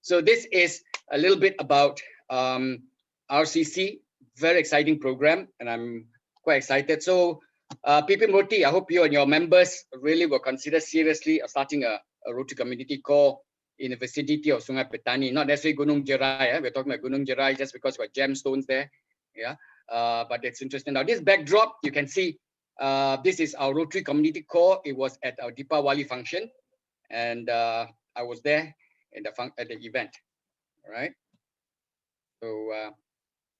So this is a little bit about RCC, very exciting program, and I'm quite excited. So PP Murti, I hope you and your members really will consider seriously starting a Rotary Community Corps in the vicinity of Sungai Petani, not necessarily Gunung Jerai. We're talking about Gunung Jerai just because we've got gemstones there. Yeah, but it's interesting. Now, this backdrop, you can see this is our Rotary Community Corps. It was at our Deepawali function, and I was there at the event. All right. So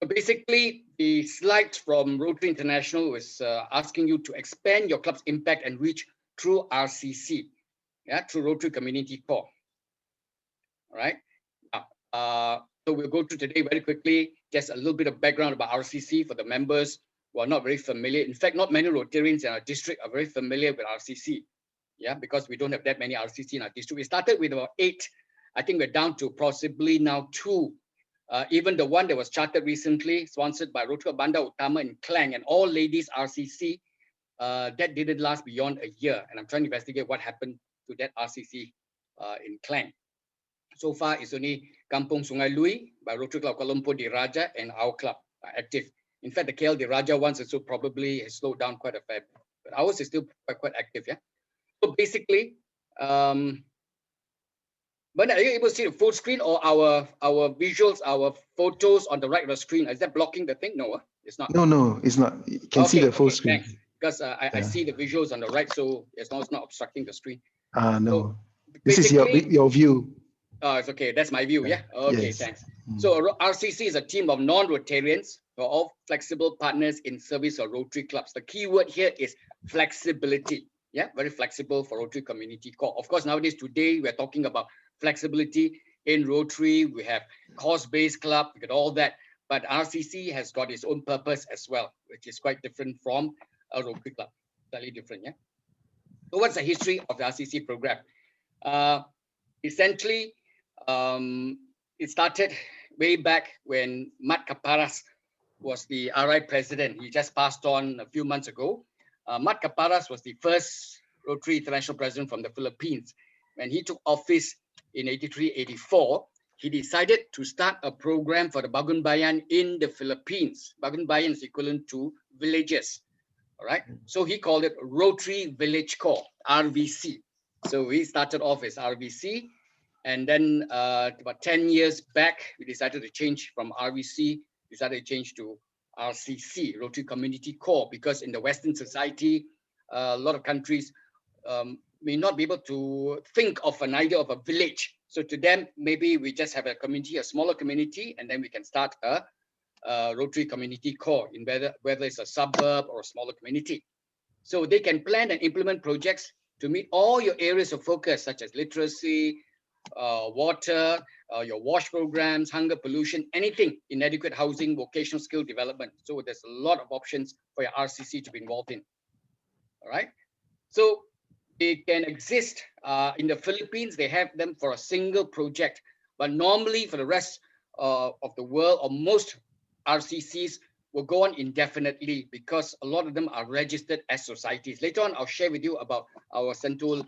basically, the slide from Rotary International was asking you to expand your club's impact and reach through RCC, yeah, through Rotary Community Corps. All right. Now, so we'll go through today very quickly, just a little bit of background about RCC for the members who are not very familiar. In fact, not many Rotarians in our district are very familiar with RCC. Yeah, because we don't have that many RCC in our district. We started with about 8. I think we're down to possibly now 2. Even the one that was chartered recently, sponsored by Rotary Banda Utama in Klang, and all ladies RCC, that didn't last beyond a year. And I'm trying to investigate what happened to that RCC in Klang. So far, it's only Kampung Sungai Lui by Rotary Club Kuala Lumpur Di Raja and our club are active. In fact, the KL Di Raja ones also probably has slowed down quite a fair bit, but ours is still quite active. Yeah. So basically, but are you able to see the full screen or our visuals, our photos on the right of the screen? Is that blocking the thing? No, it's not. No, it's not. You can see the full screen. Thanks. Because I see the visuals on the right, so as long as it's not obstructing the screen. No. So this is your view. Oh, it's okay. That's my view. Yeah. Okay. Yes. Thanks. So RCC is a team of non-Rotarians who are all flexible partners in service of Rotary clubs. The key word here is flexibility. Yeah, very flexible for Rotary Community Corps. Of course, nowadays, today, we're talking about flexibility in Rotary. We have course-based club, we got all that. But RCC has got its own purpose as well, which is quite different from a Rotary club. Slightly different, yeah. So what's the history of the RCC program? Essentially, it started way back when Mat Kaparas was the RI president. He just passed on a few months ago. Mat Kaparas was the first Rotary International president from the Philippines. When he took office in 83-84, he decided to start a program for the Bagumbayan in the Philippines. Bagumbayan is equivalent to villages. All right. So he called it Rotary Village Corps, RVC. So we started off as RVC. And then about 10 years back, we decided to change from RVC, decided to change to RCC, Rotary Community Corps, because in the Western society, a lot of countries may not be able to think of an idea of a village. So to them, maybe we just have a community, a smaller community, and then we can start a Rotary Community Corps, in whether it's a suburb or a smaller community. So they can plan and implement projects to meet all your areas of focus, such as literacy, water, your WASH programs, hunger, pollution, anything, inadequate housing, vocational skill development. So there's a lot of options for your RCC to be involved in. All right. So they can exist in the Philippines. They have them for a single project, but normally for the rest of the world, or most RCCs will go on indefinitely because a lot of them are registered as societies. Later on, I'll share with you about our Sentul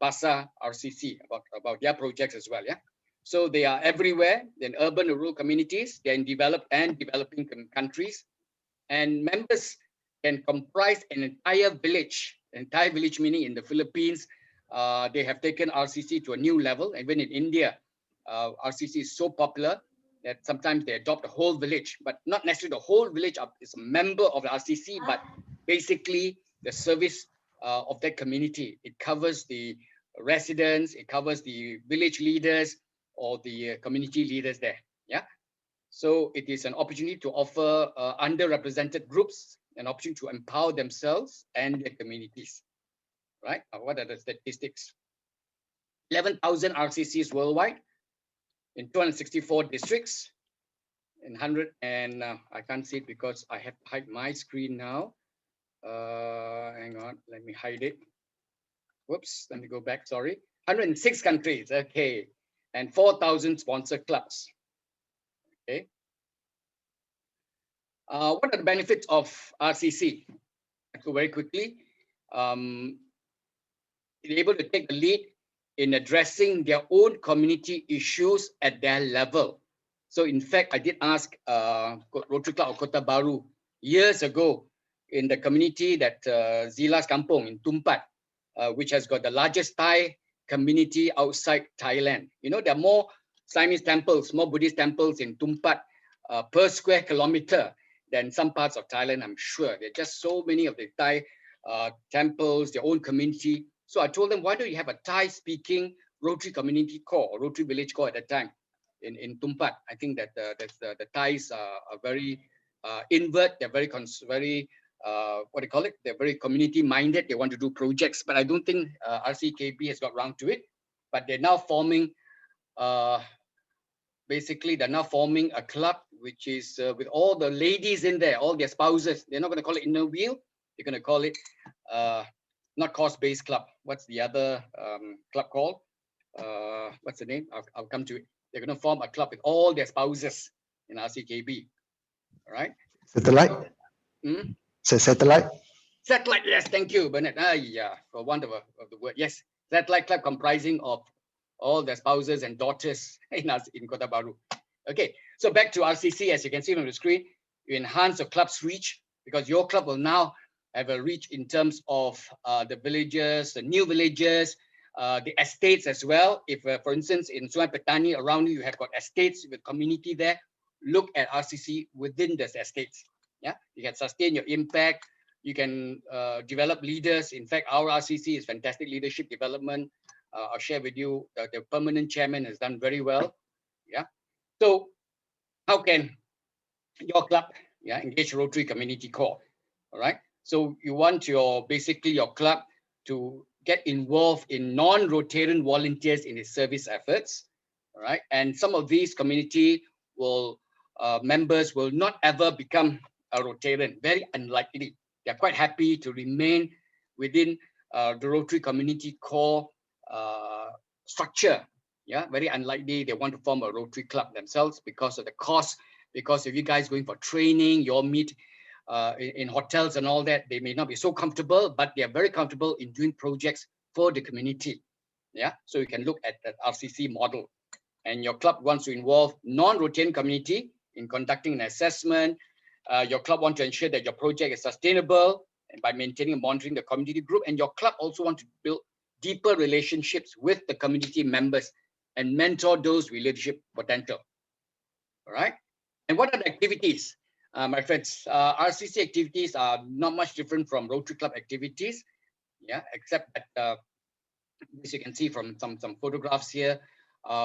PASA RCC, about their projects as well. Yeah. So they are everywhere in urban and rural communities. They're in developed and developing countries, and members can comprise an entire village meaning in the Philippines. They have taken RCC to a new level. Even in India, RCC is so popular that sometimes they adopt a whole village, but not necessarily the whole village is a member of the RCC, but basically the service of that community. It covers the residents, it covers the village leaders or the community leaders there. Yeah. So it is an opportunity to offer underrepresented groups an opportunity to empower themselves and their communities. Right? What are the statistics? 11,000 RCCs worldwide in 264 districts in 100 and I can't see it because I have to hide my screen now. Hang on, let me hide it. Whoops, let me go back, sorry. 106 countries, okay. And 4,000 sponsor clubs, okay. What are the benefits of RCC? So very quickly, you're able to take the lead in addressing their own community issues at their level. So in fact, I did ask Rotary Club of Kota Baru years ago in the community that Zila's Kampong in Tumpat, which has got the largest Thai community outside Thailand. You know, there are more Siamese temples, more Buddhist temples in Tumpat per square kilometer than some parts of Thailand, I'm sure. There are just so many of the Thai temples, their own community. So I told them, why don't you have a Thai-speaking Rotary Community Corps, or Rotary Village Corps at that time in Tumpat? I think that the Thais are very invert. They're very what do you call it? They're very community-minded. They want to do projects, but I don't think RCKB has got round to it. But they're now forming, basically, they're now forming a club which is with all the ladies in there, all their spouses. They're not going to call it Inner Wheel. They're going to call it not cost-based club. What's the other club called? What's the name? I'll come to it. They're going to form a club with all their spouses in RCKB. All right. Satellite. So satellite. Satellite. Yes, thank you, Bernard. Yeah, for want of the word. Yes, satellite club comprising of all their spouses and daughters in Kota Baru. Okay, so back to RCC. As you can see on the screen, you enhance your club's reach because your club will now have a reach in terms of the villages, the new villages, the estates as well. If, for instance, in Sungai Petani around you have got estates with community there, look at RCC within those estates. Yeah, you can sustain your impact. You can develop leaders. In fact, our RCC is fantastic leadership development. I'll share with you that the permanent chairman has done very well. Yeah. So how can your club engage Rotary Community Corps? All right. So you want basically your club to get involved in non-Rotarian volunteers in its service efforts. All right. And some of these community members will not ever become a Rotarian, very unlikely. They're quite happy to remain within the Rotary Community Corps structure. Yeah, very unlikely they want to form a Rotary club themselves because of the cost. Because if you guys going for training, you'll meet in hotels and all that, they may not be so comfortable, but they are very comfortable in doing projects for the community. Yeah, so you can look at that RCC model. And your club wants to involve non-Rotarian community in conducting an assessment. Your club wants to ensure that your project is sustainable and by maintaining and monitoring the community group. And your club also wants to build deeper relationships with the community members and mentor those with leadership potential. All right. And what are the activities? My friends, RCC activities are not much different from Rotary Club activities. Yeah, except that, as you can see from some photographs here,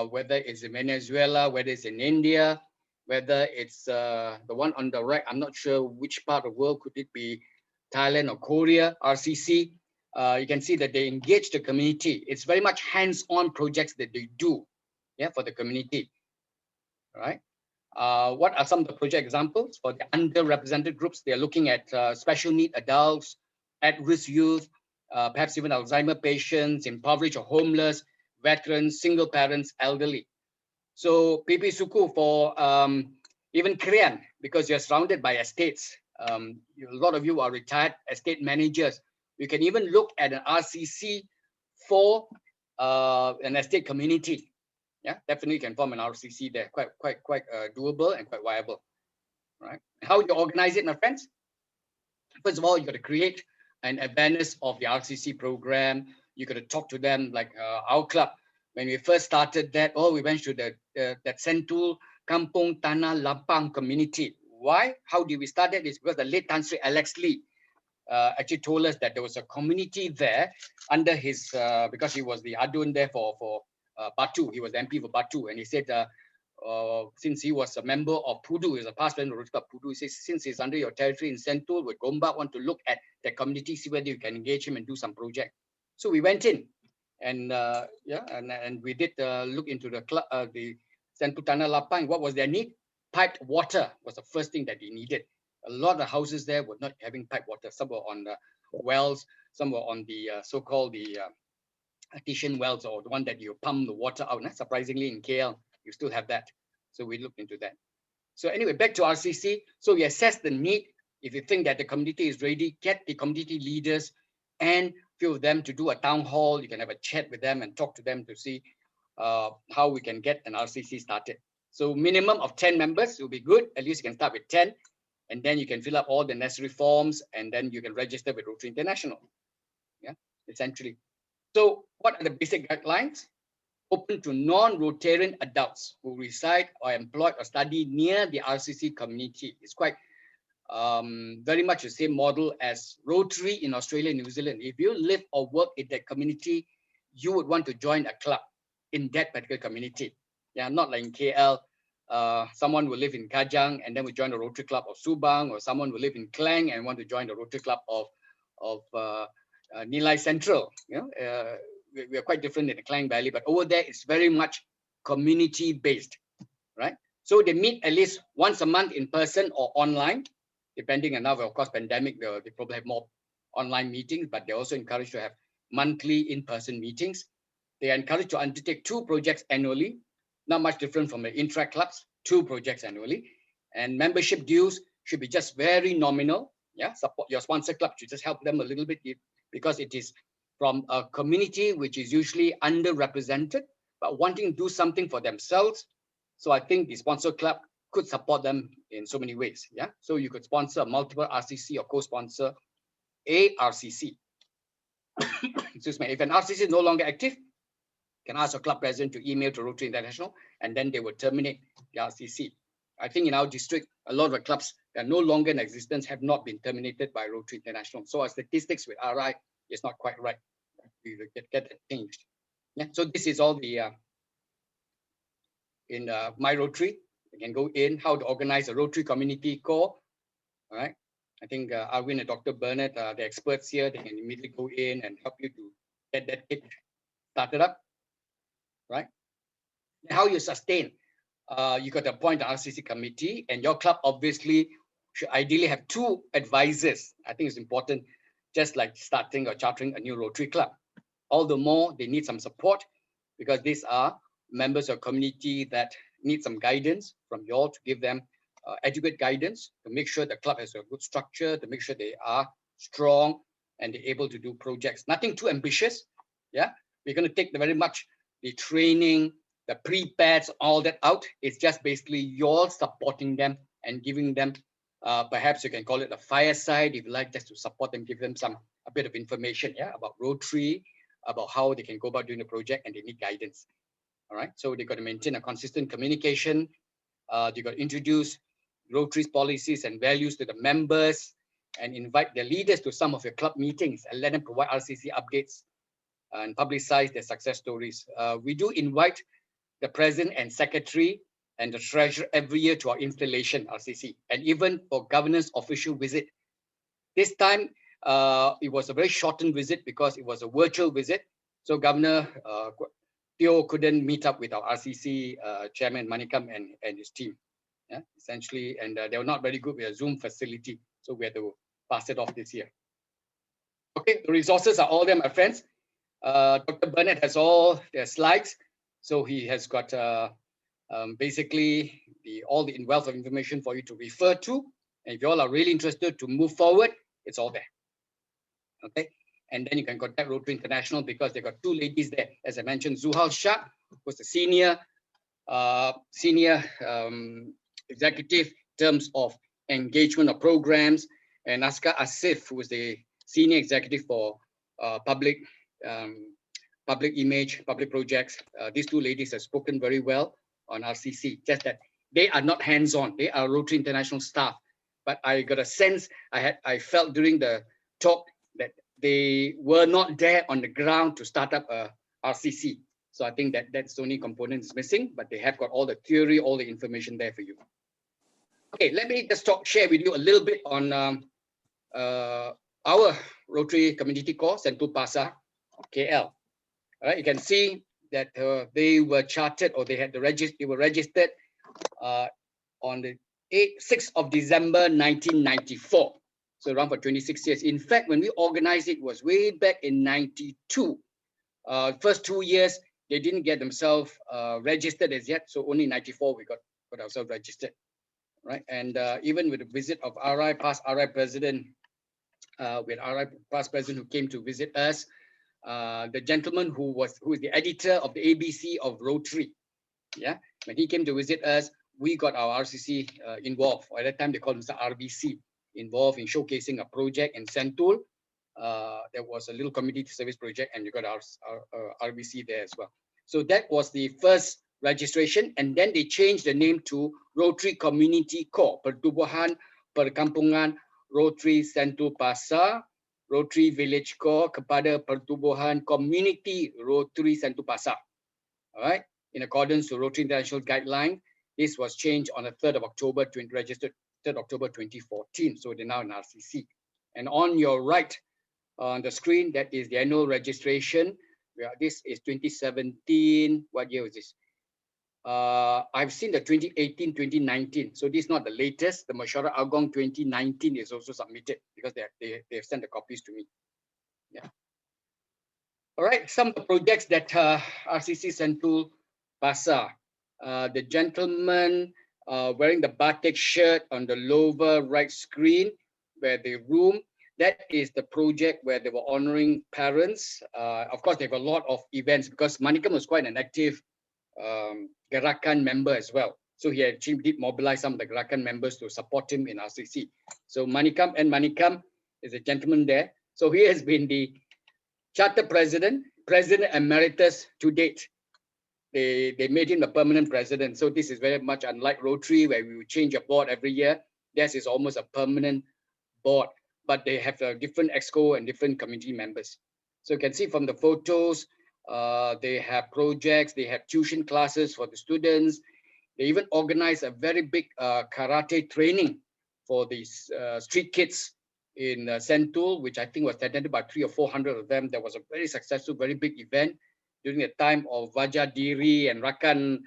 whether it's in Venezuela, whether it's in India, whether it's the one on the right, I'm not sure which part of the world, could it be Thailand or Korea, RCC. You can see that they engage the community. It's very much hands-on projects that they do, yeah, for the community. All right. What are some of the project examples for the underrepresented groups? They're looking at special need adults, at-risk youth, perhaps even Alzheimer patients, impoverished or homeless, veterans, single parents, elderly. So PP Suku for even Korean, because you're surrounded by estates. A lot of you are retired estate managers. You can even look at an RCC for an estate community. Yeah, definitely can form an RCC there. Quite doable and quite viable. Right? How do you organize it, my friends? First of all, you got to create an awareness of the RCC program. You got to talk to them like our club. When we first started that, we went to that Sentul Kampung Tanah Lapang community. Why? How did we start that? It's because the late Tan Sri Alex Lee actually told us that there was a community there under his, because he was the Adun there for Batu. He was the MP for Batu. And he said, since he was a member of Pudu, he was a past member of Pudu, he says, since he's under your territory in Sentul, would Gombak want to look at the community, see whether you can engage him and do some project. So we went in. And and we did look into the Sentul Tanah Lapang. What was their need? Piped water was the first thing that they needed. A lot of houses there were not having piped water. Some were on the wells, some were on the so-called artesian wells, or the one that you pump the water out. Surprisingly, in KL, you still have that. So we looked into that. So anyway, back to RCC. So we assess the need. If you think that the community is ready, get the community leaders and few of them to do a town hall. You can have a chat with them and talk to them to see how we can get an RCC started. So minimum of 10 members will be good. At least you can start with 10, and then you can fill up all the necessary forms, and then you can register with Rotary International. Yeah, essentially. So what are the basic guidelines? Open to non-Rotarian adults who reside or employed or study near the RCC community. It's quite very much the same model as Rotary in Australia and New Zealand. If you live or work in that community, you would want to join a club in that particular community. Yeah, not like in KL, someone will live in Kajang and then will join the Rotary Club of Subang, or someone will live in Klang and want to join the Rotary Club of Nilai Central. You know, we are quite different in the Klang Valley, but over there it's very much community based, right? So they meet at least once a month in person or online, depending on now, of course, pandemic, they probably have more online meetings, but they're also encouraged to have monthly in-person meetings. They are encouraged to undertake 2 projects annually, not much different from the intra clubs, 2 projects annually. And membership dues should be just very nominal. Yeah, support your sponsor club should just help them a little bit because it is from a community which is usually underrepresented, but wanting to do something for themselves. So I think the sponsor club could support them in so many ways. Yeah, so you could sponsor multiple RCC or co-sponsor a RCC. Excuse me. If an RCC is no longer active, you can ask your club president to email to Rotary International, and then they will terminate the RCC. I think in our district, a lot of the clubs that are no longer in existence have not been terminated by Rotary International. So our statistics with RI is not quite right. We will get that changed. Yeah. So this is all the in My Rotary. You can go in how to organize a Rotary Community Core. All right. I think Arwin and Dr. Bernard are the experts here. They can immediately go in and help you to get that kit started up. Right. How you sustain. You got to appoint an RCC committee, and your club obviously should ideally have 2 advisors. I think it's important, just like starting or chartering a new Rotary club. All the more they need some support, because these are members of community that need some guidance from you all to give them adequate guidance to make sure the club has a good structure, to make sure they are strong and they're able to do projects. Nothing too ambitious. Yeah, we're going to take very much the training, the pre-pads, all that out. It's just basically you're supporting them and giving them, perhaps you can call it a fireside, if you like, just to support them, give them a bit of information, yeah, about Rotary, about how they can go about doing the project, and they need guidance. All right, so they got to maintain a consistent communication. They got to introduce Rotary's policies and values to the members, and invite their leaders to some of your club meetings and let them provide RCC updates and publicize their success stories. We do invite the president and secretary and the treasurer every year to our installation RCC, and even for governance official visit. This time, it was a very shortened visit because it was a virtual visit. So Governor Teo couldn't meet up with our RCC chairman Manikam and his team, yeah, essentially, and they were not very good with a Zoom facility, so we had to pass it off this year. Okay, the resources are all there, my friends. Dr. Bernard has all their slides, so he has got basically all the wealth of information for you to refer to. And if you all are really interested to move forward, it's all there. Okay, and then you can contact Rotary International because they've got 2 ladies there. As I mentioned, Zuhal Shah was the senior executive in terms of engagement of programs, and Aska Asif, who was the senior executive for public image, public projects. These 2 ladies have spoken very well on RCC, just that they are not hands-on. They are Rotary International staff. But I got a sense, I felt during the talk that they were not there on the ground to start up a RCC. So I think that's the only component is missing, but they have got all the theory, all the information there for you. Okay, let me just share with you a little bit on our Rotary Community Corps, Sentul Pasar, KL. All right, you can see that they were chartered, or they were registered on the 6th of December 1994. So around for 26 years. In fact, when we organized it was way back in 92. First 2 years, they didn't get themselves registered as yet. So only 94 we got ourselves registered, right? And even with the visit of past RI president with our past president who came to visit us. The gentleman who is the editor of the ABC of Rotary. Yeah, when he came to visit us, we got our RCC involved. At that time, they called himself RBC, involved in showcasing a project in Sentul. There was a little community service project, and you got our RBC there as well. So that was the first registration, and then they changed the name to Rotary Community Corps, Pertubuhan Perkampungan Rotary Sentul Pasar, Rotary Village Corps kepada Pertubuhan Community Rotary Sentul Pasar. All right, in accordance to Rotary International Guideline, this was changed on the 3rd of October, registered 3rd October 2014. So they're now in RCC. And on your right, on the screen, that is the annual registration. This is 2017. What year was this? I've seen the 2018, 2019. So this is not the latest. The Masyarakat Agong 2019 is also submitted because they've sent the copies to me. Yeah. All right, some of the projects that RCC Sentul Pasar. The gentleman wearing the batik shirt on the lower right screen, where the room, that is the project where they were honoring parents. Of course, they have a lot of events because Manikam was quite an active Gerakan member as well. So he actually did mobilize some of the Gerakan members to support him in RCC. So Manikam is a gentleman there. So he has been the charter president emeritus to date. They made him the permanent president. So this is very much unlike Rotary, where we would change a board every year. This is almost a permanent board, but they have a different exco and different committee members. So you can see from the photos, they have projects, they have tuition classes for the students. They even organize a very big karate training for these street kids in Sentul, which I think was attended by 300 or 400 of them. There was a very successful, very big event during the time of Wajah Diri and Rakan,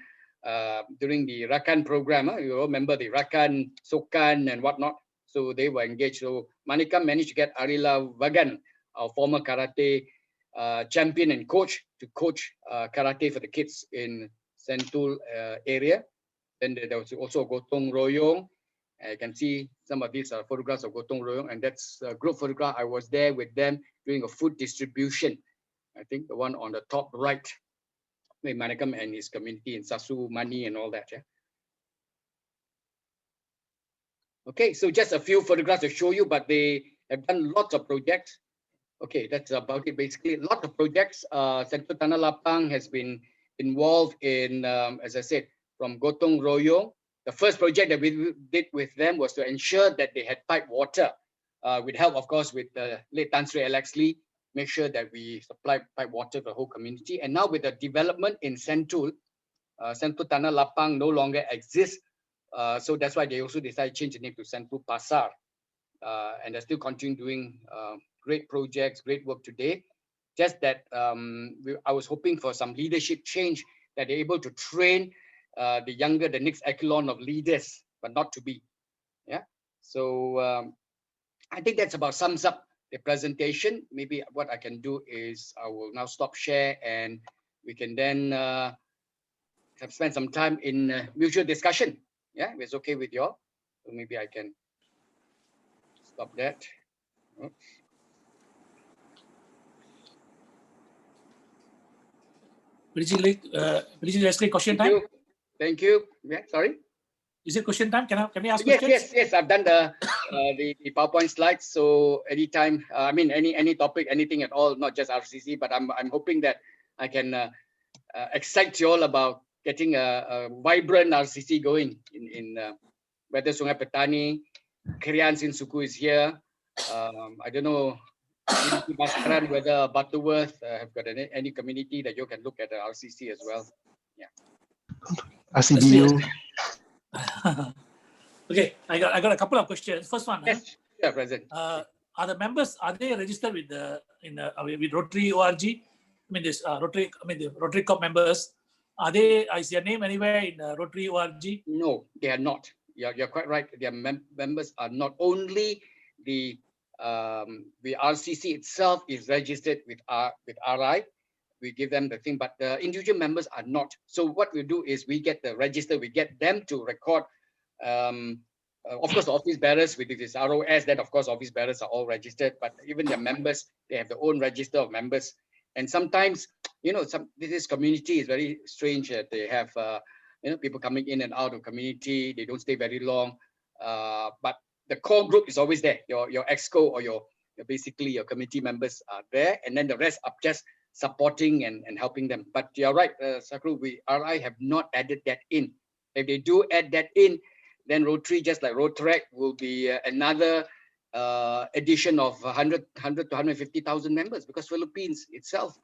during the Rakan program. You remember the Rakan, Sokan and whatnot. So they were engaged. So Manikam managed to get Arila Vagan, our former karate champion and coach, to coach karate for the kids in Sentul area. Then there was also Gotong Royong. You can see some of these are photographs of Gotong Royong, and that's a group photograph. I was there with them doing a food distribution. I think the one on the top right, with Manikam and his community in Sasu, Mani and all that. Yeah. Okay, so just a few photographs to show you, but they have done lots of projects. Okay, that's about it basically. Lots of projects. Sentul Tanah Lapang has been involved in, as I said, from Gotong Royong. The first project that we did with them was to ensure that they had pipe water, with help, of course, with the late Tan Sri Alex Lee, make sure that we supply pipe water for the whole community. And now with the development in Sentul, Sentul Tanah Lapang no longer exists. So that's why they also decided to change the name to Sentul Pasar. And they're still continuing doing great projects, great work today. Just that I was hoping for some leadership change, that they're able to train the next echelon of leaders, but not to be. Yeah. So I think that's about sums up the presentation. Maybe what I can do is I will now stop share, and we can then spend some time in mutual discussion. Yeah, if it's okay with you all. So maybe I can stop that. Oops. PDG, let's take question time. Thank you. Yeah, sorry. Is it question time? Can we ask questions? Yes. I've done the PowerPoint slides. So anytime, I mean, any topic, anything at all, not just RCC, but I'm hoping that I can excite you all about getting a vibrant RCC going in whether Sungai Petani, Krian Sinsuku is here. I don't know whether Butterworth have got any community that you can look at the RCC as well. Yeah. RCBU. Okay, I got a couple of questions. First one. Yes, yeah, President. Are the members, are they registered with with Rotary ORG? I mean this Rotary. I mean the Rotary Corp members. Are they? Is their name anywhere in Rotary ORG? No, they are not. You're quite right. Their members are not. Only the RCC itself is registered with RI. We give them the thing, but the individual members are not. So what we do is we get the register, we get them to record of course, the office bearers with this ROS, that of course, office bearers are all registered, but even the members, they have their own register of members. And sometimes, this community is very strange. They have, people coming in and out of community. They don't stay very long. But the core group is always there. Your exco or basically your committee members are there. And then the rest are just supporting and helping them. But you're right, Sakru, RI have not added that in. If they do add that in, then Rotary, just like Rotary, will be another addition of 100 to 150,000 members, because Philippines itself,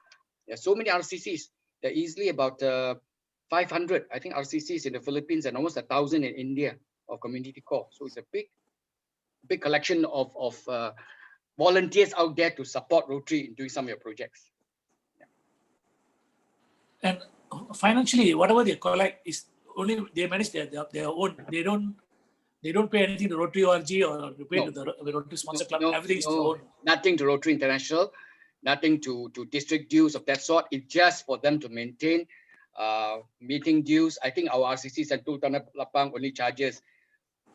there's so many RCCs. There are easily about 500, I think, RCCs in the Philippines and almost 1,000 in India of community core. So it's a big collection of volunteers out there to support Rotary in doing some of your projects. And financially, whatever they collect is only they manage their own. They don't pay anything to Rotary ORG or pay to the Rotary Sponsor Club. Everything is their own. Nothing to Rotary International, nothing to district dues of that sort. It's just for them to maintain meeting dues. I think our RCC Sentul Tanah Lapang only charges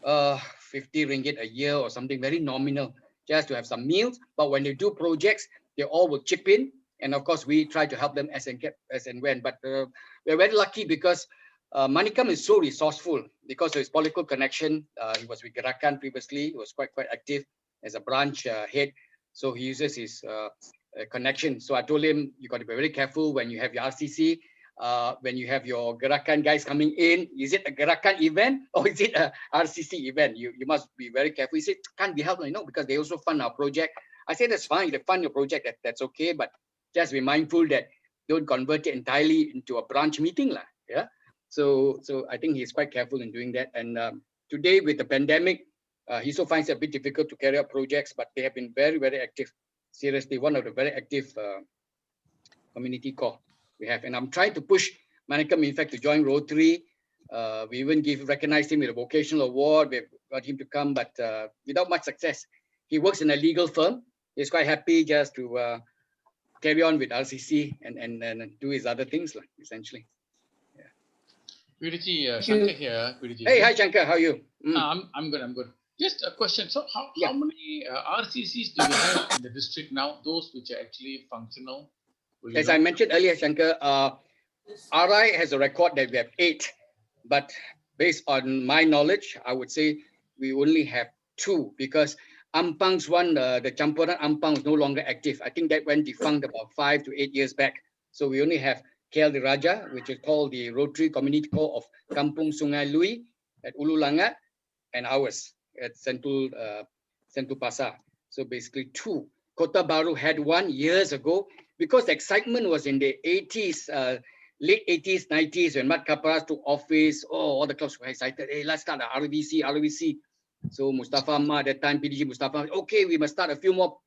50 ringgit a year or something, very nominal, just to have some meals. But when they do projects, they all will chip in. And of course, we try to help them as and when. But we're very lucky because Manikam is so resourceful because of his political connection. He was with Gerakan previously. He was quite active as a branch head. So he uses his connection. So I told him, you got to be very careful when you have your RCC, when you have your Gerakan guys coming in. Is it a Gerakan event or is it a RCC event? You must be very careful. He said, can't be helped, because they also fund our project. I said, that's fine. They fund your project, that's okay. But just be mindful that don't convert it entirely into a branch meeting. Yeah. So I think he's quite careful in doing that. And today with the pandemic, he also finds it a bit difficult to carry out projects, but they have been very, very active. Seriously, one of the very active community core we have. And I'm trying to push Manikam, in fact, to join Rotary. We even recognized him with a vocational award. We've got him to come, but without much success. He works in a legal firm. He's quite happy just to carry on with RCC and do his other things, essentially. PDG, Shankar here. PDG. Hey, hi Shankar, how are you? I'm good. Just a question. So how many RCCs do you have in the district now? Those which are actually functional? As I mentioned earlier, Shankar, RI has a record that we have 8, but based on my knowledge, I would say we only have 2 because Ampang's one, the Campuran Ampang is no longer active. I think that went defunct about 5 to 8 years back. So we only have KL Diraja, which is called the Rotary Community Core of Kampung Sungai Lui at Ulu Langat, and ours at Sentul Pasar. So basically 2. Kota Baru had 1 years ago because the excitement was in the 80s, late 80s, 90s when Mat Kaparas took office. Oh, all the clubs were excited. Hey, let's start the RVC. So Mustafa Ahmad at that time, PDG Mustafa, okay, we must start a few more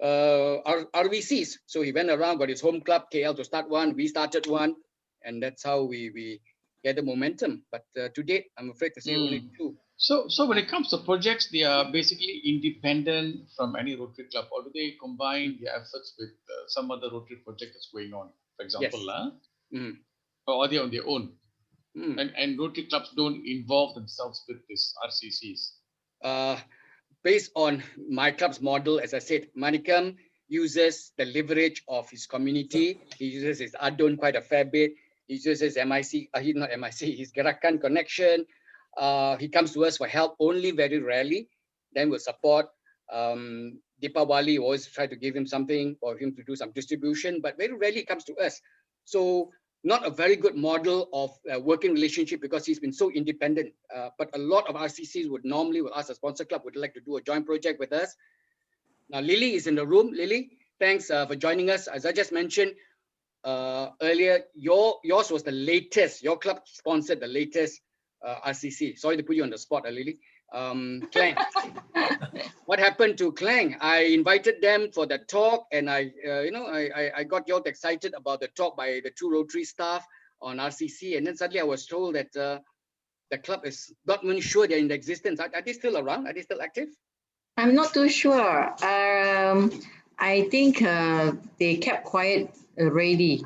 RVCs. So he went around, got his home club, KL, to start one. We started one, and that's how we get the momentum. But to date, I'm afraid to say only 2. So when it comes to projects, they are basically independent from any Rotary club, or do they combine their efforts with some other Rotary project that's going on? For example, yes. Or are they on their own? And Rotary clubs don't involve themselves with these RCCs? Based on my club's model, as I said, Manikam uses the leverage of his community. He uses his Adon quite a fair bit. He uses his MIC, not MIC, his Gerakan connection. He comes to us for help only very rarely. Then we'll support. Deepawali, we always try to give him something for him to do some distribution, but very rarely he comes to us. So not a very good model of working relationship because he's been so independent. But a lot of RCCs would normally, with us, a sponsor club, would like to do a joint project with us. Now, Lily is in the room. Lily, thanks for joining us. As I just mentioned earlier, yours was the latest. Your club sponsored the latest RCC. Sorry to put you on the spot, Lily. Klang. What happened to Klang? I invited them for the talk, and I got you all excited about the talk by the 2 Rotary staff on RCC, and then suddenly I was told that the club is not even sure they're in existence. Are they still around? Are they still active? I'm not too sure. I think they kept quiet already.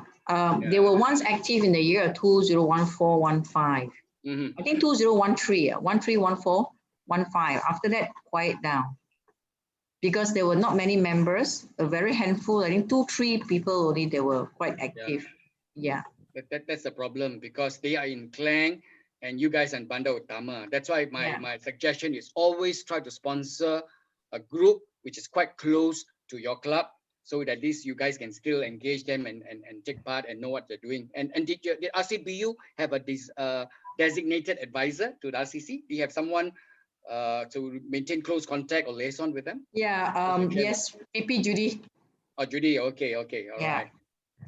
They were once active in the year 2014-15. I think 2013, 13-14. 1-5. After that, quiet down. Because there were not many members, a very handful, I think 2-3 people only, they were quite active. Yeah. That's the problem, because they are in Klang and you guys are in Bandar Utama. That's why my suggestion is always try to sponsor a group which is quite close to your club, so that at least you guys can still engage them and take part and know what they're doing. And did RCBU have a designated advisor to the RCC? Do you have someone to maintain close contact or liaison with them? Yeah, yes, PP Judy. Oh, Judy, okay, all right.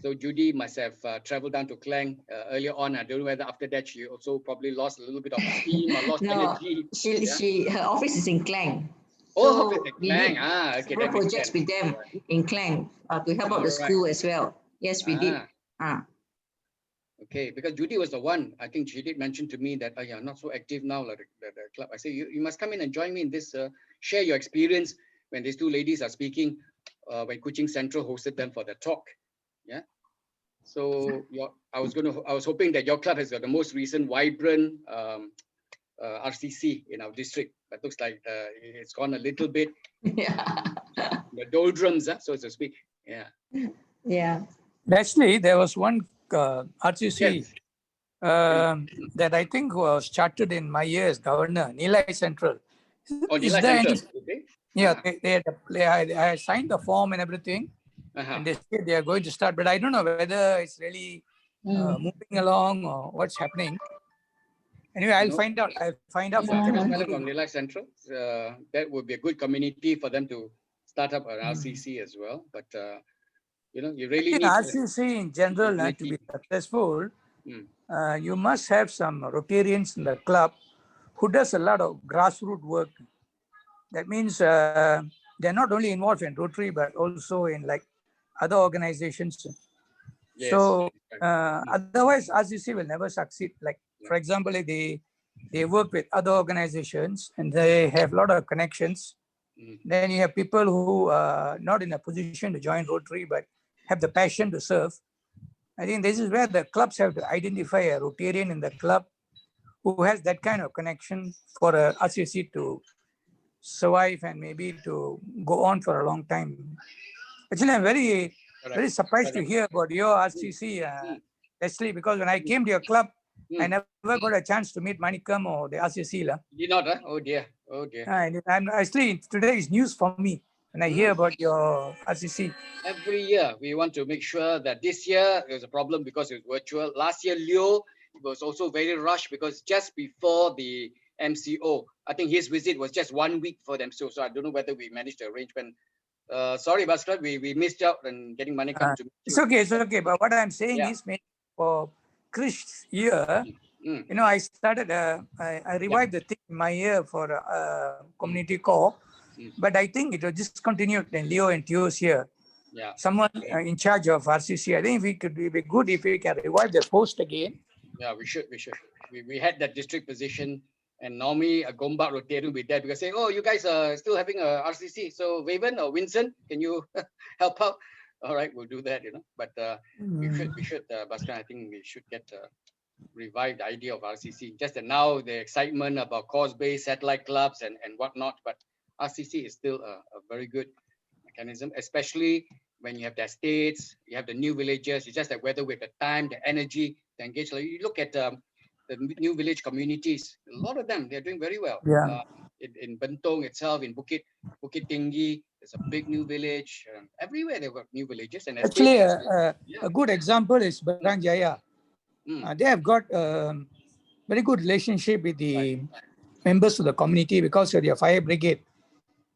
So Judy must have traveled down to Klang earlier on. I don't know whether after that she also probably lost a little bit of steam or lost energy. Her office is in Klang. Oh, So so we Klang. did Okay, several that makes projects sense. with them in Klang to help out the school as well. Yes, we did. Okay, because Judy was the one, I think she did mention to me that, not so active now, like the club. I say, you must come in and join me in this, share your experience when these two ladies are speaking, when Kuching Central hosted them for the talk. Yeah. So I was hoping that your club has got the most recent vibrant RCC in our district, but looks like it's gone a little bit the doldrums, so to speak. Yeah. Actually, there was one RCC Yes. that I think was chartered in my year as governor, Nilai Central. Oh, Is Nilai there Central. any- Okay. Yeah, I signed the form and everything, and they said they are going to start, but I don't know whether it's really moving along or what's happening. Anyway, I'll find out. I'll find out from From Guru. Nilai Central, that would be a good community for them to start up an RCC as well. But you really need RCC in general, to be successful, you must have some Rotarians in the club who does a lot of grassroots work. That means they're not only involved in Rotary, but also in like other organizations. Yes. So otherwise, RCC will never succeed. Like, for example, if they work with other organizations and they have a lot of connections, then you have people who are not in a position to join Rotary, but have the passion to serve. I think this is where the clubs have to identify a Rotarian in the club who has that kind of connection for a RCC to survive and maybe to go on for a long time. Actually, I'm very surprised to hear about your RCC, Leslie, because when I came to your club, I never got a chance to meet Manikam or the RCC. You not, huh? Oh dear. I'm actually, today is news for me when I hear about your RCC. Every year, we want to make sure that this year there's a problem because it's virtual. Last year, Leo was also very rushed because just before the MCO, I think his visit was just 1 week for them. So I don't know whether we managed to arrange. Sorry, Bhaskar, we missed out on getting money come to. It's okay. But what I'm saying is, for Krish's year, I started, I revived the thing in my year for community co-op, but I think it was discontinued in Leo and Tio's here. Yeah. Someone in charge of RCC, I think it would be good if we can revive the post again. Yeah, we should. We had that district position, and normally a Gombak Rotary will be there because say, oh, you guys are still having a RCC. So Waven or Vincent, can you help out? All right, we'll do that. But we should, Bhaskar, I think we should get revive the idea of RCC. Just that now the excitement about cause-based satellite clubs and whatnot, but RCC is still a very good mechanism, especially when you have the estates, you have the new villages. It's just that whether with the time, the energy to engage. Like you look at the new village communities, a lot of them, they're doing very well. Yeah. In Bentong itself, in Bukit Tinggi, there's a big new village. Everywhere they've got new villages. And actually, a good example is Barang Jaya. They have got very good relationship with the members of the community because of their fire brigade.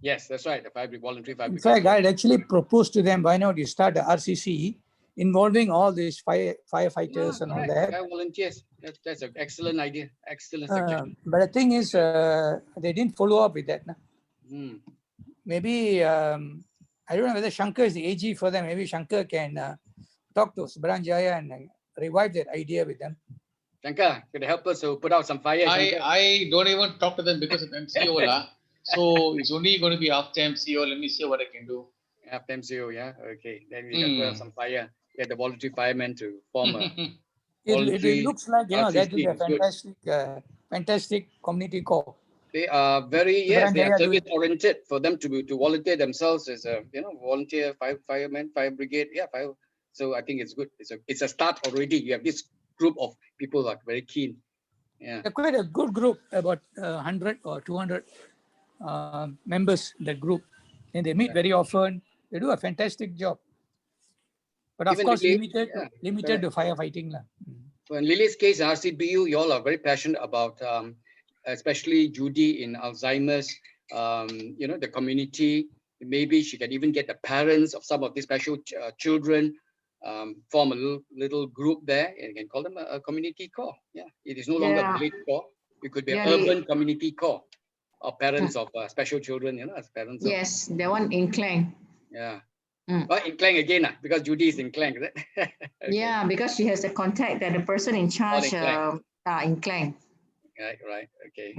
Yes, that's right. The voluntary fire brigade. In fact, I had actually proposed to them, why not you start the RCC involving all these firefighters and all that. Fire volunteers. That's an excellent idea. Excellent suggestion. But the thing is, they didn't follow up with that. Maybe, I don't know whether Shankar is the AG for them. Maybe Shankar can talk to Barang Jaya and revive that idea with them. Shankar, could you help us to put out some fire? I don't even talk to them because of MCO. So it's only going to be after MCO. Let me see what I can do. After MCO, yeah. Okay. Then we can put out some fire. Get the voluntary firemen to form a it looks like, that is RCC. a fantastic community call. They are very, yes, they are service oriented for them to volunteer themselves as a, volunteer fireman, fire brigade. Yeah, fire. So I think it's good. It's a start already. You have this group of people who are very keen. Yeah. They're quite a good group, about 100 or 200 members in that group. And they meet very often. They do a fantastic job. But of Even course, Lily, limited to firefighting. So in Lily's case, RCBU, you all are very passionate about, especially Judy in Alzheimer's, the community. Maybe she can even get the parents of some of these special children, form a little group there, and you can call them a community core. Yeah, it is no longer a village core. It could be an urban community core of parents of special children, as parents. Yes, the one in Klang. Yeah. Well, in Klang again, because Judy is in Klang, right? Okay. Yeah, because she has a contact that the person in charge in Klang. Right. Okay.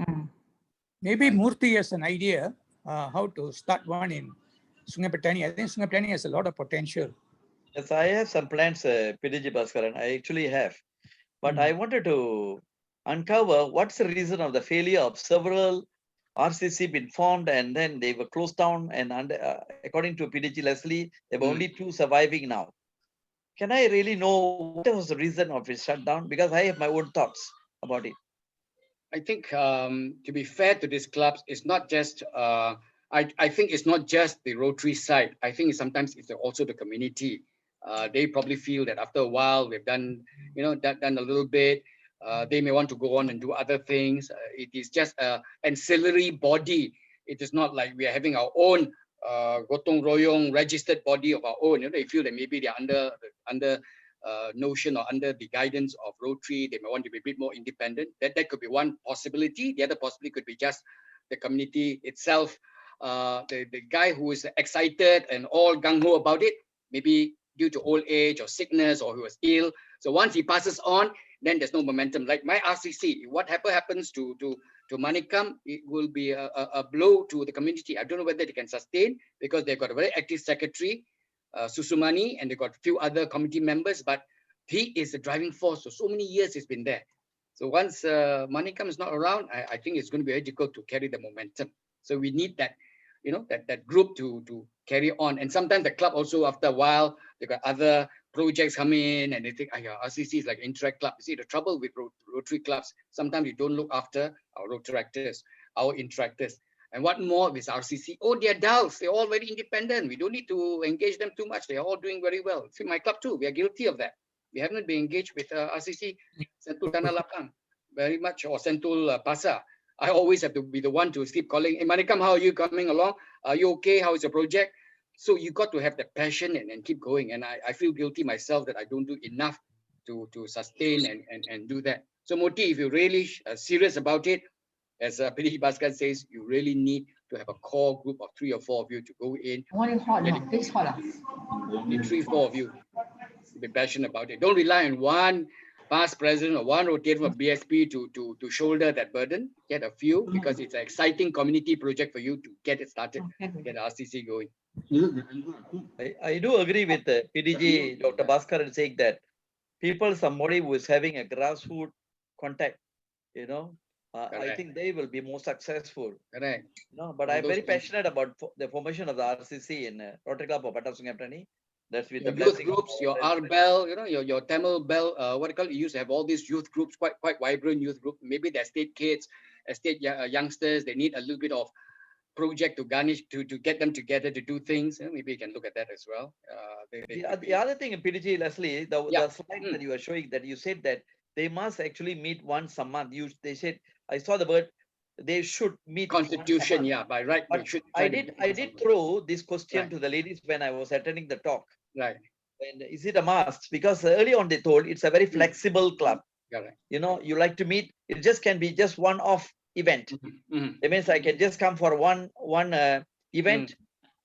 Maybe Murthy has an idea how to start one in Sungai Petani. I think Sungai Petani has a lot of potential. Yes, I have some plans, PDG Bhaskaran. I actually have. But I wanted to uncover what's the reason of the failure of several RCC been formed and then they were closed down. And according to PDG Leslie, there were only 2 surviving now. Can I really know what was the reason of its shutdown? Because I have my own thoughts about it. I think to be fair to these clubs, it's not just, I think it's not just the Rotary side. I think sometimes it's also the community. They probably feel that after a while, we've done, done a little bit. They may want to go on and do other things. It is just an ancillary body. It is not like we are having our own gotong royong registered body of our own. They feel that maybe they're under notion or under the guidance of Rotary. They may want to be a bit more independent. That could be one possibility. The other possibility could be just the community itself. The guy who is excited and all gung-ho about it, maybe due to old age or sickness or who was ill. So once he passes on, then there's no momentum. Like my RCC, whatever happens to Manikam, it will be a blow to the community. I don't know whether they can sustain because they've got a very active secretary, Susumani, and they've got a few other committee members, but he is the driving force. So many years he's been there. So once Manikam is not around, I think it's going to be very difficult to carry the momentum. So we need that, that group to carry on. And sometimes the club also, after a while, they've got other projects come in and they think, RCC is like Interact Club. You see, the trouble with Rotary clubs, sometimes you don't look after our Rotaractors, our Interactors. And what more with RCC? Oh, they're adults. They're all very independent. We don't need to engage them too much. They're all doing very well. See, my club too, we are guilty of that. We haven't been engaged with RCC, Sentul Tanah Lapang, very much, or Sentul Pasar. I always have to be the one to keep calling, hey, Manikam, how are you coming along? Are you okay? How is your project? So you got to have the passion and keep going. And I feel guilty myself that I don't do enough to sustain and do that. So Moti, if you're really serious about it, as PDG Bhaskaran says, you really need to have a core group of 3 or 4 of you to go in. Morning hot now. It's hot. Need 3 or 4 of you to be passionate about it. Don't rely on one past president or one rotator from BSP to shoulder that burden. Get a few because it's an exciting community project for you to get it started, get RCC going. I do agree with PDG Dr. Bhaskaran saying that somebody who is having a grassroots contact, I think they will be more successful. Correct. But I'm very passionate about the formation of the RCC in Rotary Club of Batam Sungai Petani. That's with the youth groups, your RBEL, your Tamil Bell, what do you call it? You used to have all these youth groups, quite vibrant youth group. Maybe they're state kids, state youngsters. They need a little bit of project to garnish to get them together to do things. Maybe you can look at that as well. The other thing in PDG, Leslie, the slide that you were showing, that you said that they must actually meet once a month. They said, I saw the word, they should meet. Constitution, by right. But I did throw this question to the ladies when I was attending the talk. Right. And is it a must? Because early on they told it's a very flexible club. Correct. You like to meet, it just can be just one-off event. It means I can just come for one event,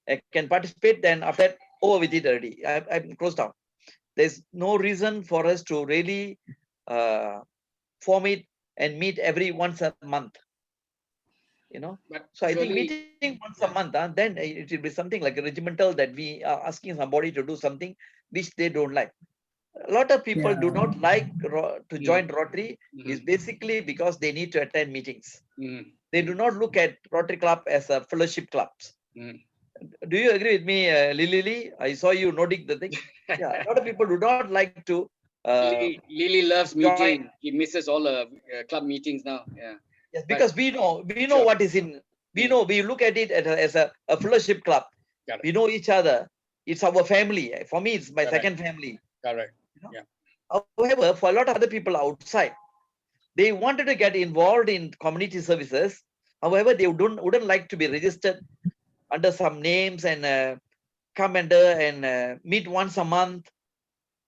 I can participate, then after that, over with it already. I'm closed down. There's no reason for us to really form it and meet every once a month. But so I think meeting once a month, then it will be something like a regimental that we are asking somebody to do something which they don't like. A lot of people do not like to join Rotary is basically because they need to attend meetings. They do not look at Rotary Club as a fellowship clubs. Mm. Do you agree with me, Lily? I saw you nodding the thing. Yeah, a lot of people do not like to Lily loves join. meeting. He misses all the club meetings now. Yeah. Yes, because we know Sure. what is in. We know, we look at it as a fellowship club. Correct. We know each other. It's our family. For me, it's my Correct. second family. Correct. You know? Yeah. However, for a lot of other people outside, they wanted to get involved in community services. However, they wouldn't like to be registered under some names and come and meet once a month,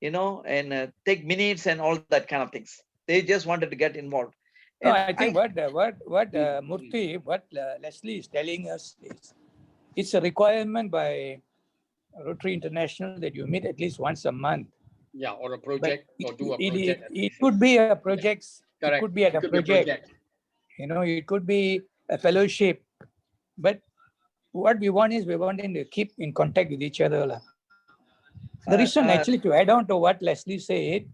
and take minutes and all that kind of things. They just wanted to get involved. No, And I think what Murthy, what Leslie is telling us is, it's a requirement by Rotary International that you meet at least once a month. Yeah, or a But project, or do a project. it could be a project. It Correct. could be at It a could be a project. It could be a fellowship. But what we want is we want them to keep in contact with each other. lah. The reason, actually, to add on to what Leslie said,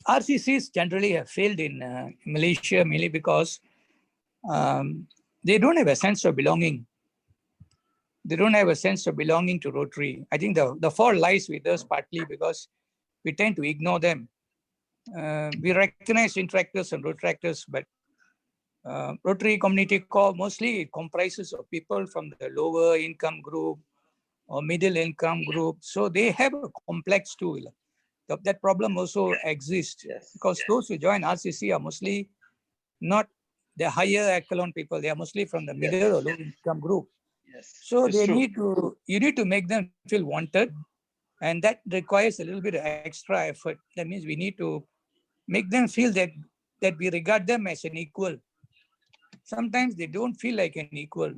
RCCs generally have failed in Malaysia mainly because they don't have a sense of belonging. They don't have a sense of belonging to Rotary. I think the fault lies with us partly because we tend to ignore them. We recognize interactors and retractors, but Rotary Community Corps mostly comprises of people from the lower income group or middle income group. So they have a complex too. That problem also exists because those who join RCC are mostly not the higher echelon people. They are mostly from the middle or low income group. So you need to make them feel wanted, and that requires a little bit of extra effort. That means we need to make them feel that we regard them as an equal. Sometimes they don't feel like an equal.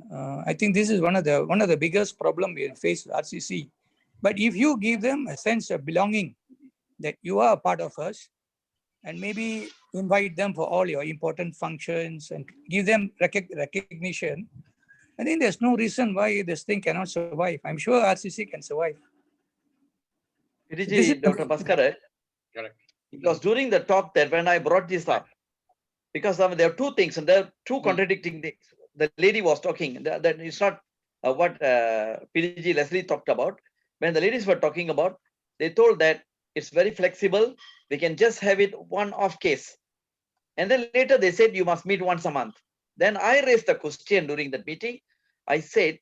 I think this is one of the biggest problem we face with RCC. But if you give them a sense of belonging, that you are a part of us, and maybe invite them for all your important functions and give them recognition, I think there's no reason why this thing cannot survive. I'm sure RCC can survive. PDG, Dr. Bhaskar, correct. Because during the talk that when I brought this up, because there are two things and there are two contradicting things. The lady was talking, that it's not what PDG Leslie talked about. When the ladies were talking about, they told that it's very flexible. We can just have it one-off case. And then later they said you must meet once a month. Then I raised the question during that meeting. I said,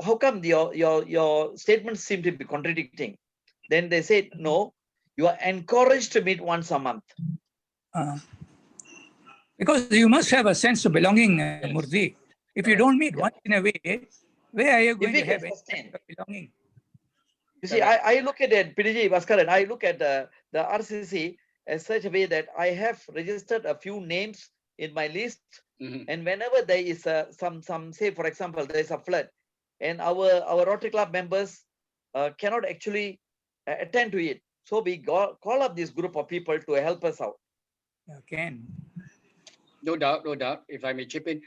how come your statements seem to be contradicting? Then they said, no, you are encouraged to meet once a month. Because you must have a sense of belonging, Murthy. If you don't meet once in a way, where are you going to have any sense of belonging? You see, I look at it, PDG Bhaskaran, I look at the RCC as such a way that I have registered a few names in my list. And whenever there is some say, for example, there is a flood and our Rotary Club members cannot actually attend to it. So we call up this group of people to help us out. Okay. No doubt, no doubt. If I may chip in,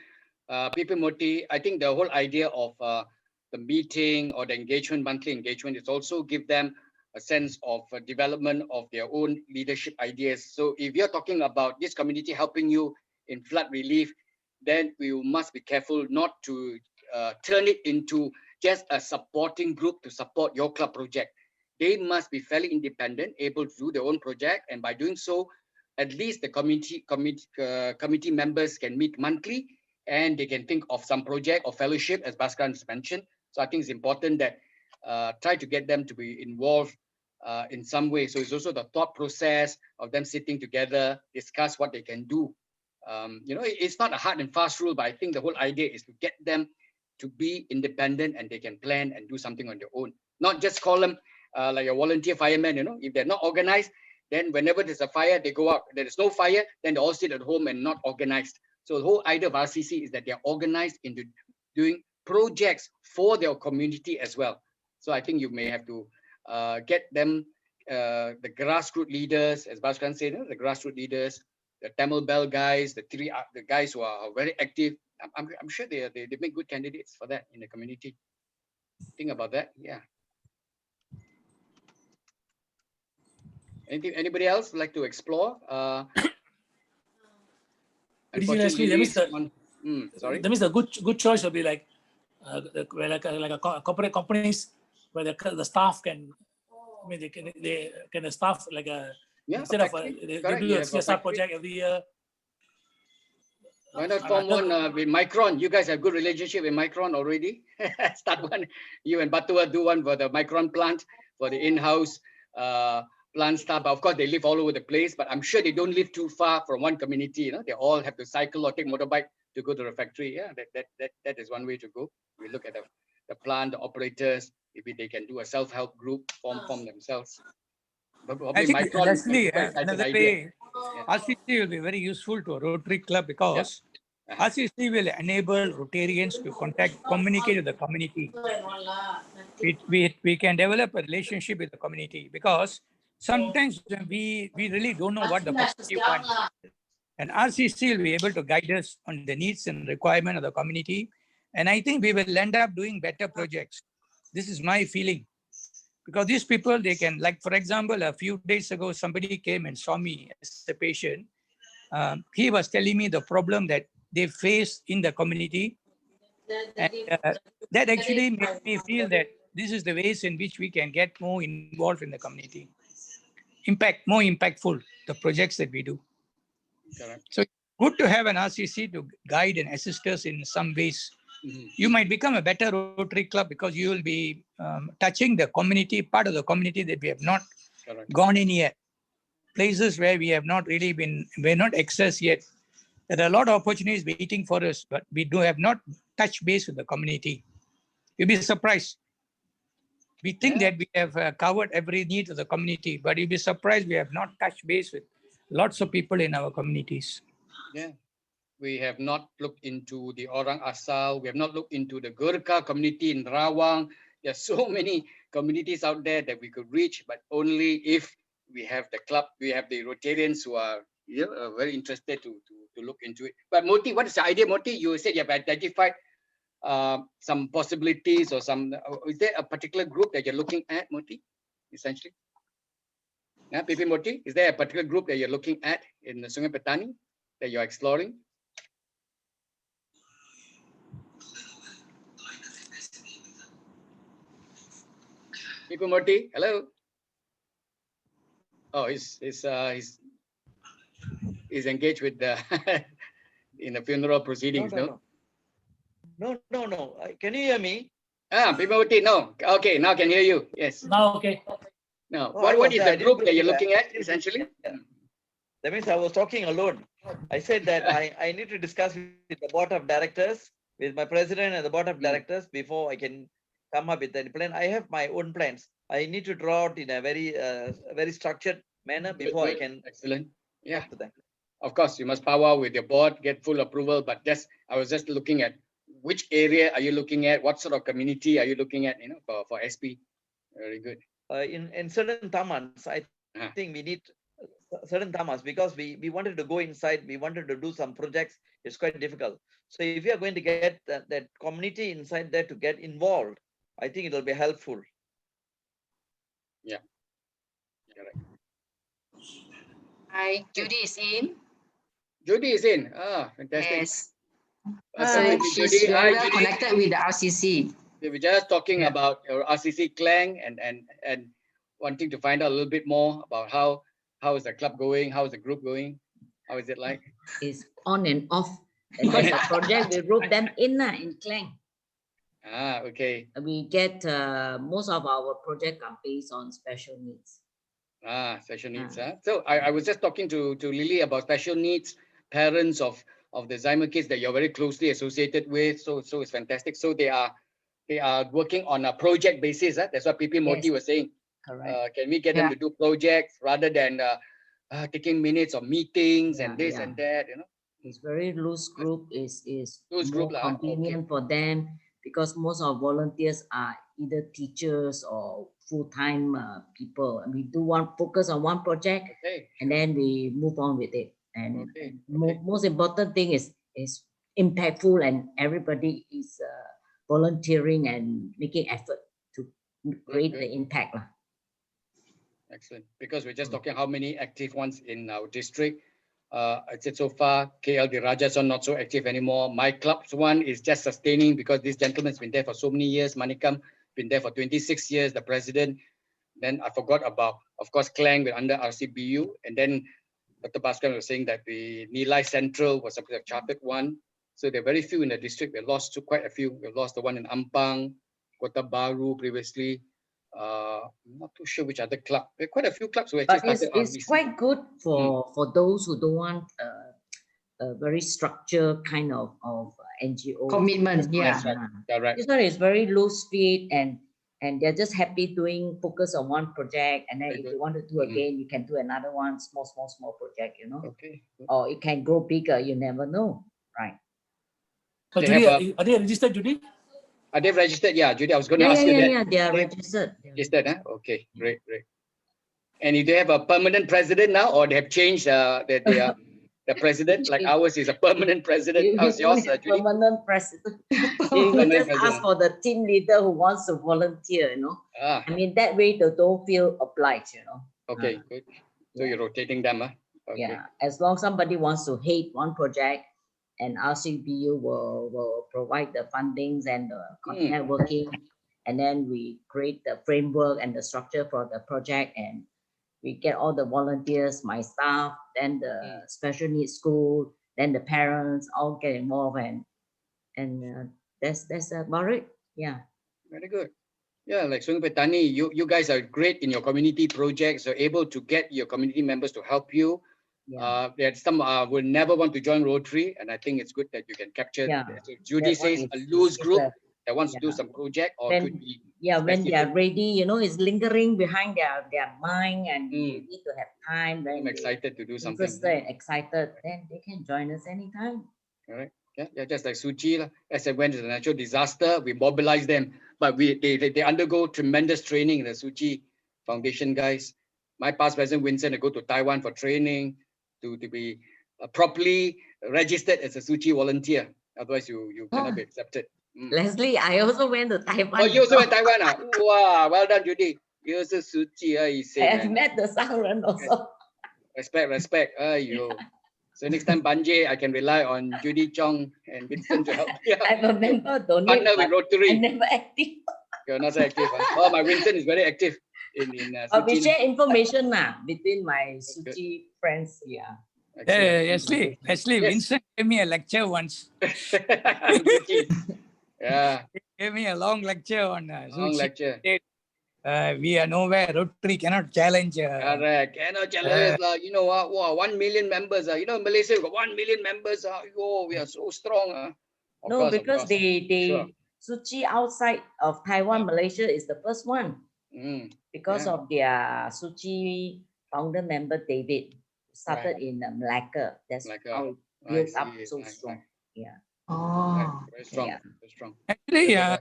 PP Murthy, I think the whole idea of the meeting or the engagement, monthly engagement, is also give them a sense of development of their own leadership ideas. So if you're talking about this community helping you in flood relief, then we must be careful not to turn it into just a supporting group to support your club project. They must be fairly independent, able to do their own project, and by doing so, at least the committee members can meet monthly and they can think of some project or fellowship, as Bhaskaran mentioned. So I think it's important that try to get them to be involved in some way. So it's also the thought process of them sitting together, discuss what they can do. It's not a hard and fast rule, but I think the whole idea is to get them to be independent and they can plan and do something on their own. Not just call them like a volunteer fireman, if they're not organized, then whenever there's a fire, they go out. There is no fire, then they all sit at home and not organized. So the whole idea of RCC is that they're organized into doing projects for their community as well. So I think you may have to get them, the grassroots leaders, as Bhaskaran said, the grassroots leaders, the Tamil Bell guys, the guys who are very active. I'm sure they make good candidates for that in the community. Think about that, yeah. Anybody else would like to explore? PDG Leslie, that means Sorry. That means a good choice will be like corporate companies where the staff can. I mean, they can staff like a instead of they do a CSR project every year. Why not form one with Micron? You guys have good relationship with Micron already. Start one. You and Batua do one for the Micron plant for the in-house plant staff. But of course, they live all over the place. But I'm sure they don't live too far from one community. You know, they all have to cycle or take motorbike to go to the factory. Yeah, that is one way to go. We look at the plant, the operators. Maybe they can do a self-help group, form themselves. But I think Micron, Leslie, quite exciting another idea. way, RCC will be very useful to a Rotary Club because Uh-huh. RCC will enable Rotarians to communicate with the community. We can develop a relationship with the community because sometimes we really don't know what the community wants. And RCC will be able to guide us on the needs and requirement of the community. And I think we will end up doing better projects. This is my feeling. Because these people, they can, like, for example, a few days ago, somebody came and saw me as a patient. He was telling me the problem that they face in the community. And that actually made me feel that this is the ways in which we can get more involved in the community. More impactful, the projects that we do. Correct. So it's good to have an RCC to guide and assist us in some ways. You might become a better Rotary Club because you will be touching the community, part of the community that we have not gone in yet. Places where we have not really we're not accessed yet. There are a lot of opportunities waiting for us, but we have not touched base with the community. You'll be surprised. We think that we have covered every need of the community, but you'll be surprised we have not touched base with lots of people in our communities. Yeah. We have not looked into the Orang Asal. We have not looked into the Gurkha community in Rawang. There are so many communities out there that we could reach, but only if we have the club, we have the Rotarians who are very interested to look into it. But Moti, what is the idea, Moti? You said you have identified some possibilities or some. Is there a particular group that you're looking at, Moti? Essentially, yeah, Pipi Moti. Is there a particular group that you're looking at in the Sungai Petani that you're exploring? Pipi Moti, hello. Oh, he's engaged with the in the funeral proceedings. No. Can you hear me? Pipi Moti, no. Okay, now I can hear you. Yes. Now, okay. Now, what is the group that you're looking at essentially? That means I was talking alone. I said that I need to discuss with the board of directors, with my president and the board of directors before I can come up with any plan. I have my own plans. I need to draw out in a very structured manner before I can. Excellent. Yeah. Talk to them. Of course, you must power with your board, get full approval. But I was just looking at which area are you looking at? What sort of community are you looking at? For SP. Very good. In certain tamans, I think we need certain tamas because we wanted to go inside. We wanted to do some projects. It's quite difficult. So if you are going to get that community inside there to get involved, I think it will be helpful. Yeah. Correct. Hi, Judy is in. Judy is in. Fantastic. Yes. So she's very well connected with the RCC. We were just talking about RCC Klang and wanting to find out a little bit more about how is the club going? How is the group going? How is it like? It's on and off. And there's a project, we wrote them in Klang. Okay. We get most of our project are based on special needs. Special needs. So I was just talking to Lily about special needs parents of the Alzheimer kids that you're very closely associated with. So it's fantastic. So they are working on a project basis. That's what PP Moti was saying. Correct. Can we get them to do projects rather than taking minutes of meetings and this and that? It's very loose group. Is loose more group convenient for them because most of volunteers are either teachers or full-time people. And we do focus on one project and then we move on with it. And most important thing is impactful and everybody is volunteering and making effort to create the impact. Excellent. Because we're just talking how many active ones in our district. I said so far, KL Dirajas are not so active anymore. My club's one is just sustaining because this gentleman's been there for so many years. Manikam been there for 26 years, the president. Then I forgot about, of course, Klang with under RCBU. And then Dr. Bhaskar was saying that the Nilai Central was a chartered one. So there are very few in the district. We lost to quite a few. We lost the one in Ampang, Kota Baru previously. I'm not too sure which other club. There are quite a few clubs who actually But it's, started it's quite good for those who don't want a very structured kind of NGO Commitment, yeah. Correct. This one is very loose feet and they're just happy doing focus on one project, and then Very if good. you want to do again, you can do another one, small project, you know. Okay. Good. Or it can grow bigger, you never know, right? But They Judy, have a- are they registered, Judy? Are they registered? Yeah, Judy, I was going to Yeah, ask you that. yeah, they are They- registered. Registered, huh? Okay, great. And if they have a permanent president now, or they have changed that they are the president, like ours is a permanent president. You How's don't yours, have Judy? permanent president. You Permanent just ask president. for the team leader who wants to volunteer, you know. Ah, I mean, that way they don't feel obliged, you know. okay, good. So you're rotating them, huh? Okay. Yeah, as long somebody wants to head one project, and RCBU will provide the fundings and the content working, and then we create the framework and the structure for the project, and we get all the volunteers, my staff, then the special needs school, then the parents all get involved, and that's about it. Yeah. Very good. Yeah, like Sungai Petani, you guys are great in your community projects. You're able to get your community members to help you. Yeah. There are some will never want to join Rotary, and I think it's good that you can capture. Yeah, So Judy that one says a is- loose is group a- that wants to do yeah. some project or Then, could be yeah, when they are specific. ready, you know, it's lingering behind their mind, and they need to have time. Then I'm they excited to do something. interested and excited, then they can join us anytime. All right. Yeah, just like Suchi, as and when there's a natural disaster, we mobilize them. But they undergo tremendous training, the Suchi Foundation guys. My past president Winston, they go to Taiwan for training to be properly registered as a Suchi volunteer. Otherwise, you cannot be accepted. Leslie, I also went to Taiwan. Oh, you also went to Taiwan? Ah? Wow, well done, Judy. You also Suchi, you say, I have man. met the Sangren also. Respect. Ayo. So next time Banjay, I can rely on Judy Chong and Vincent to help me. I'm a member, donate, Partner with but Rotary. I'm never active. You're not so active. Huh? Oh, my Vincent is very active in But we Suchi. share information between my Suchi friends. Yeah. Leslie, Yes. Vincent gave me a lecture once. Suchi. Yeah, He gave me a long lecture on long Suchi. lecture. We are nowhere. Rotary cannot challenge. Correct. Cannot challenge. You know what? Wow, 1 million members. You know, Malaysia, we got 1 million members. Oh, we are so strong. Of No, course, because of course. they Sure. Suchi outside of Taiwan, Malaysia is the first one because Yeah. of their Suchi founder member David started in Malacca. That's Malacca. how it I built up see. so Nice, strong. Yeah. Oh, Very strong. Yeah. Very strong. Actually, Yeah.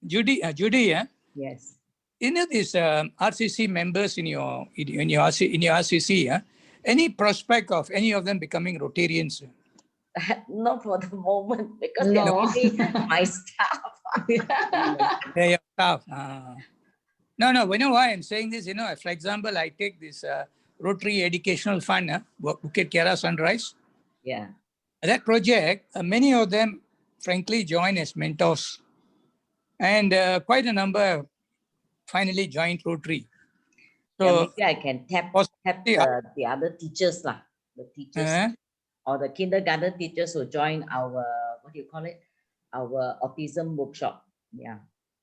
Judy, Yes. you know these RCC members in your RCC, any prospect of any of them becoming Rotarians? Not for the moment because No. they're only my staff. They're your staff. No, you know why I'm saying this? You know, for example, I take this Rotary Educational Fund, Bukit Kiara Sunrise. Yeah. That project, many of them, frankly, join as mentors. And quite a number finally joined Rotary. Yeah, So, maybe I can tap possibly, the other teachers lah, the teachers or the kindergarten teachers who join our what do you call it? Our autism workshop. Yeah.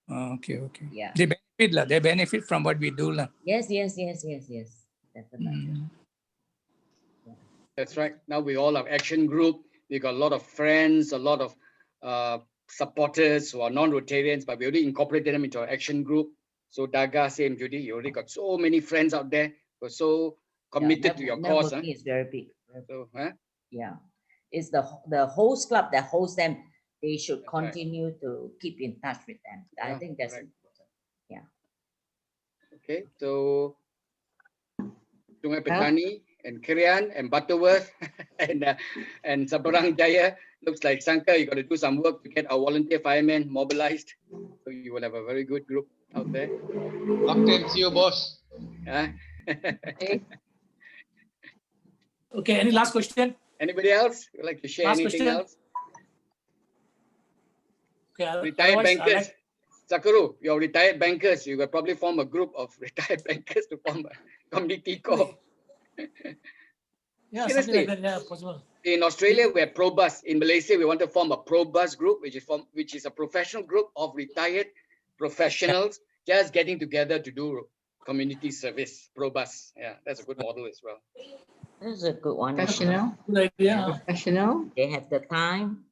okay. Yeah. They benefit from what we do. Yes. Definitely. That's right. Now we all have action group. We got a lot of friends, a lot of supporters who are non-Rotarians, but we already incorporated them into our action group. So Daga, same Judy, you already got so many friends out there who are so committed to your cause. Networking is very big. So, Yeah. It's the host club that hosts them. They should That's right. continue to keep in touch with them. I Yeah, think that's correct. important. Yeah. Okay, so Sungai Petani and Kirian and Butterworth and Sabarang Jaya. Looks like Shankar, you got to do some work to get our volunteer firemen mobilized. So you will have a very good group out there. Octane, see you, boss. Yeah. Okay. Okay, any last question? Anybody else would like to share Last anything question. else? Okay, Retired otherwise, bankers. Sakuru, you're retired bankers. You could probably form a group of retired bankers to form a community corp. yeah, something Seriously. like that, yeah, possible. In Australia, we have ProBus. In Malaysia, we want to form a ProBus group, which is a professional group of retired professionals just getting together to do community service. ProBus, yeah, that's a good model as well. That's a good one. Professional, Good idea. professional. They have the time.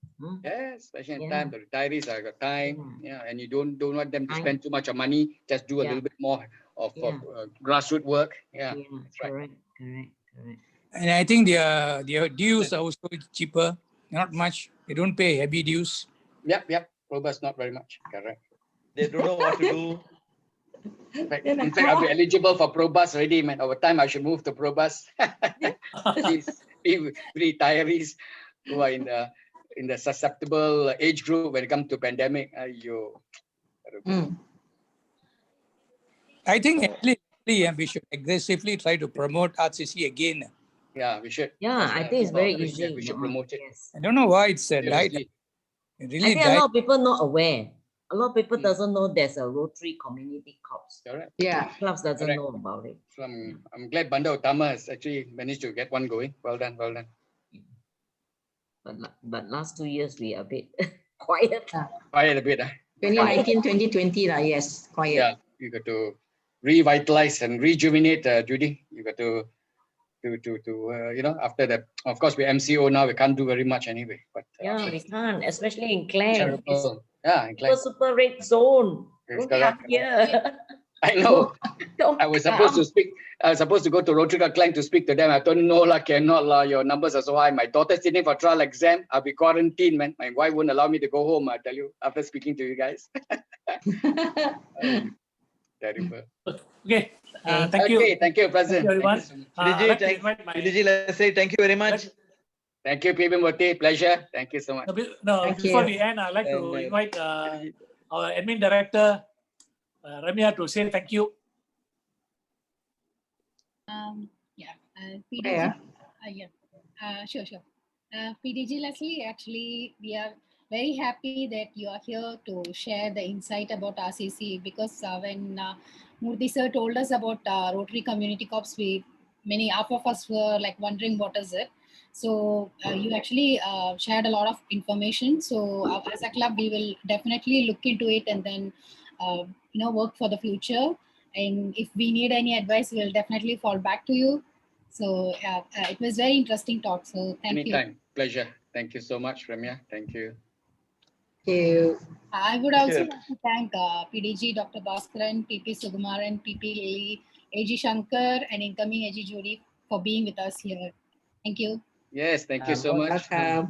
Yes, especially in Yeah. time, the retirees have got time, yeah, and you don't want them to Time. spend too much of money. Just do a Yeah. little bit more of Yeah. grassroots work. Yeah, Yeah, that's right. correct. And I think their dues are also cheaper, not much. They don't pay heavy dues. Yep. ProBus not very much. Correct. They don't know what to do. In fact, I'll be eligible for ProBus already, man. Over time, I should move to ProBus. These retirees who are in the susceptible age group when it comes to pandemic. I think actually we should aggressively try to promote RCC again. Yeah, we should. Yeah, As I a think it's group of very Rotary, easy. we should that one. promote it. Yes. I don't know why it's died. Seriously. It I really think a died. lot of people not aware. A lot of people doesn't know there's a Rotary community corps. Correct. Yeah. Clubs doesn't Correct. know about it. So I'm glad Bandar Utama has actually managed to get one going. Well done. But last 2 years we are a bit quiet. Quiet a bit. 2019, 2020, yes, quiet. Yeah, you got to revitalize and rejuvenate, Judy. You got to after that. Of course, we're MCO now. We can't do very much anyway. But Yeah, we can't, especially in Klang. It's yeah, in Klang. super red zone. It's Don't correct. come here. I know. Don't I was supposed to come. speak. I was supposed to go to Rotary Klang to speak to them. I told them, no, cannot, your numbers are so high. My daughter's sitting for trial exam. I'll be quarantined, man. My wife won't allow me to go home, I tell you, after speaking to you guys. Terrible. Okay, thank you. Okay, thank you, President. Thank you, everyone. Thank you so much. I'd like to invite my- PDG, let's say thank you very much. Thank you, P.B. Murthy. Pleasure. Thank you so much. No, Thank before you. we end, I'd like to And, invite our admin director, Ramya, to say thank you. PDG, sure. PDG Leslie, actually, we are very happy that you are here to share the insight about RCC, because when Murthy sir told us about Rotary Community Corps, half of us were like wondering what is it. So you actually shared a lot of information. So as a club, we will definitely look into it and then work for the future. And if we need any advice, we'll definitely fall back to you. So it was very interesting talk. So thank you. Anytime. Pleasure. Thank you so much, Ramya. Thank you. Thank you. I would also like to thank PDG, Dr. Bhaskaran, PP Sugumaran, PP Lily, AG Shankar, and incoming AG Judy for being with us here. Thank you. Yes, thank you so much. Welcome.